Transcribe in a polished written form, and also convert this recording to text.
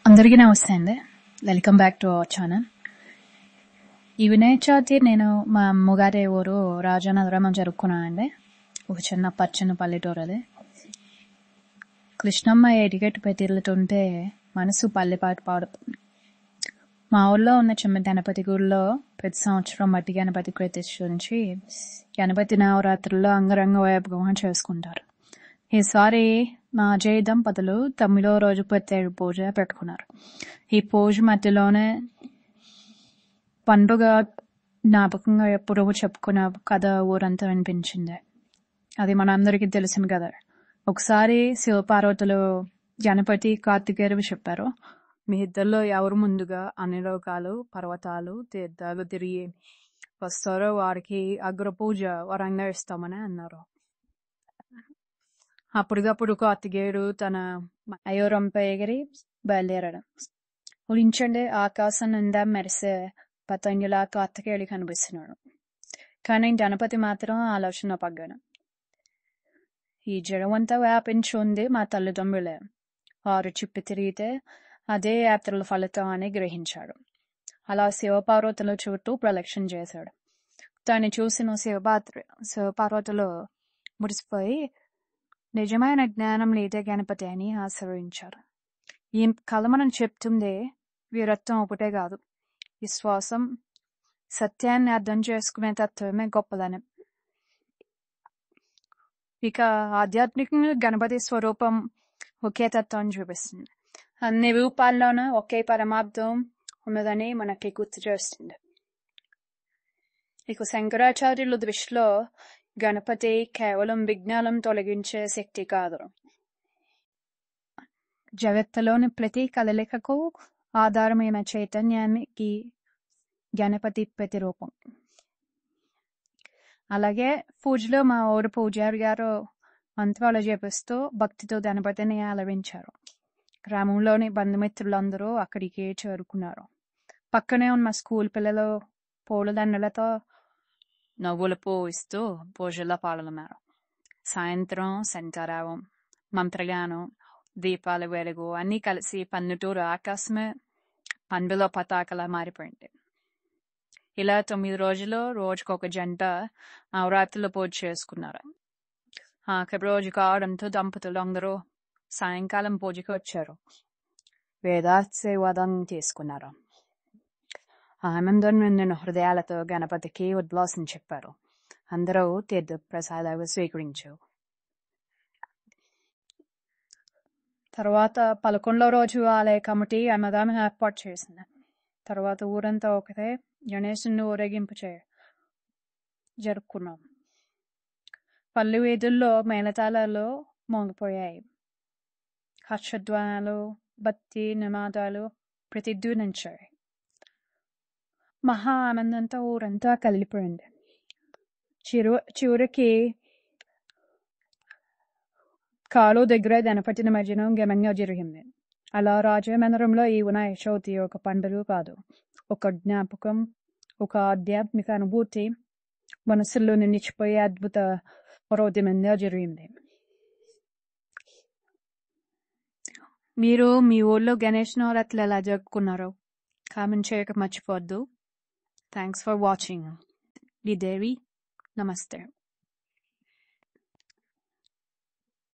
అందరికీ నమస్తే అండి. Welcome back to our channel. ఈ వినాయక చవితి నేను మా అమ్మగారి ఊరు రాజానగరం జరుపుకున్నానండి. ఒక చిన్న పచ్చని పల్లెటూరు అది. కృష్ణమ్మ ఎటికెట్ పెట్టిల్లుతుంటే మనసు పల్లెపాటు పాడుతుంది. మా ఊళ్ళో ఉన్న చిన్న గణపతి గుడిలో ప్రతి సంవత్సరం మట్టి గణపతి ప్రతిష్ఠించి గణపతి నవరాత్రుల్లో అంగరంగ వైభవంగా చేసుకుంటారు. ఈసారి మా అజయ్ దంపతులు 9వ రోజు ప్రత్యేక పూజ పెట్టుకున్నారు. ఈ పూజ మధ్యలోనే పండుగ జ్ఞాపకంగా ఎప్పుడూ చెప్పుకున్న కథ ఊరంతా వినిపించింది. అది మనందరికీ తెలిసింది కదా. ఒకసారి శివపార్వతులు గణపతి కార్తికేయులు చెప్పారు, మీ ఇద్దరిలో ఎవరు ముందుగా అన్ని లోకాలు పర్వతాలు తీర్థాలు తిరిగి వస్తారో వారికి అగ్ర పూజ వరంగా ఇస్తామని అన్నారు. అప్పటికప్పుడు కార్తికేయుడు తన అయోరంపై ఎగిరి బయలుదేరాడు. ఊహించండి, ఆకాశం నిండా మెరిసే పతంగిలా కార్తికేయుడు కనిపిస్తున్నాడు. కానీ గణపతి మాత్రం ఆలోచన పగ్గాడు. ఈ జడమంతా వ్యాపించి ఉంది మా తల్లిదండ్రులే. వారు చిప్పి తిరిగితే అదే యాత్రల ఫలితం అని గ్రహించాడు. అలా శివపార్వతుల చుట్టూ ప్రదక్షిణ చేశాడు. దాన్ని చూసిన శివపార్వతులు మురిసిపోయి నిజమైన జ్ఞానం లేదే గణపతి అని ఆశ్రయించారు. ఈ కళ మనం చెప్తుందే వీరత్వం ఒకటే కాదు, విశ్వాసం, సత్యాన్ని అర్థం చేసుకునే తత్వమే గొప్పదని. ఇక ఆధ్యాత్మికంగా గణపతి స్వరూపం ఒకే తత్వాన్ని చూపిస్తుంది. అన్ని రూపాల్లోనూ ఒకే పరమార్థం ఉన్నదని మనకి గుర్తు చేస్తుంది. ఇక శంకరాచార్యుల దృష్టిలో గణపతి కేవలం విజ్ఞానం తొలగించే శక్తి కాదు, జగత్తులోని ప్రతి కదలికకు ఆధారమైన చైతన్యానికి గణపతి ప్రతిరూపం. అలాగే పూజలో మా ఊరు పూజారి గారు మంత్రాలు జపిస్తూ భక్తితో గణపతిని ఆలరించారు. గ్రామంలోని బంధుమిత్రులందరూ అక్కడికి చేరుకున్నారు. పక్కనే ఉన్న స్కూల్ పిల్లలు పూలదండలతో నవ్వులు పూయిస్తూ పూజల్లో పాల్గొన్నారు. సాయంత్రం శంకరావం, మంత్రగానం, దీపాల వెలుగు అన్నీ కలిసి పన్నెటూరు ఆకాశమే పండులో పతాకలా మారిపోయింది. ఇలా 9 రోజులు రోజుకొక జంట నవరాత్రులు పూజ చేసుకున్నారు. ఆఖరి రోజు కావడంతో దంపతులు అందరూ సాయంకాలం పూజకి వచ్చారు. వేదాశీర్వాదం తీసుకున్నారు. ఆనందం నిండిన హృదయాలతో గణపతికి ఉద్వాసం చెప్పారు. అందరూ తీర్థ ప్రసాదాలు స్వీకరించారు. తర్వాత 11వ రోజు ఆలయ కమిటీ అన్నదానం ఏర్పాటు చేసింది. తర్వాత ఊరంతా ఒకటే గణేశుని ఊరేగింపు జరుపుకున్నాం. పల్లె వీధుల్లో మేళతాళాలు మోగిపోయాయి. హర్షధ్వానాలు, భక్తి నినాదాలు ప్రతిధ్వనించాయి. మహా ఆనందంతో ఊరంతా కలిగిపోయింది. చివరికి కాలు దగ్గర గణపతి నిమజ్జనం ఘనంగా జరిగింది. అలా రాజమందిరంలో ఈ వినాయక చవితి ఒక పండుగ కాదు, ఒక జ్ఞాపకం, ఒక ఆధ్యాత్మిక అనుభూతి మనసులో నిలిచిపోయే అద్భుత పరోద్యమంగా జరిగింది. మీరు మీ ఊళ్ళో గణేష్ నవరాత్రులు ఎలా జరుపుకున్నారో కామెంట్ చేయక మర్చిపోవద్దు. Thanks for watching. ది దేవి. నమస్తే.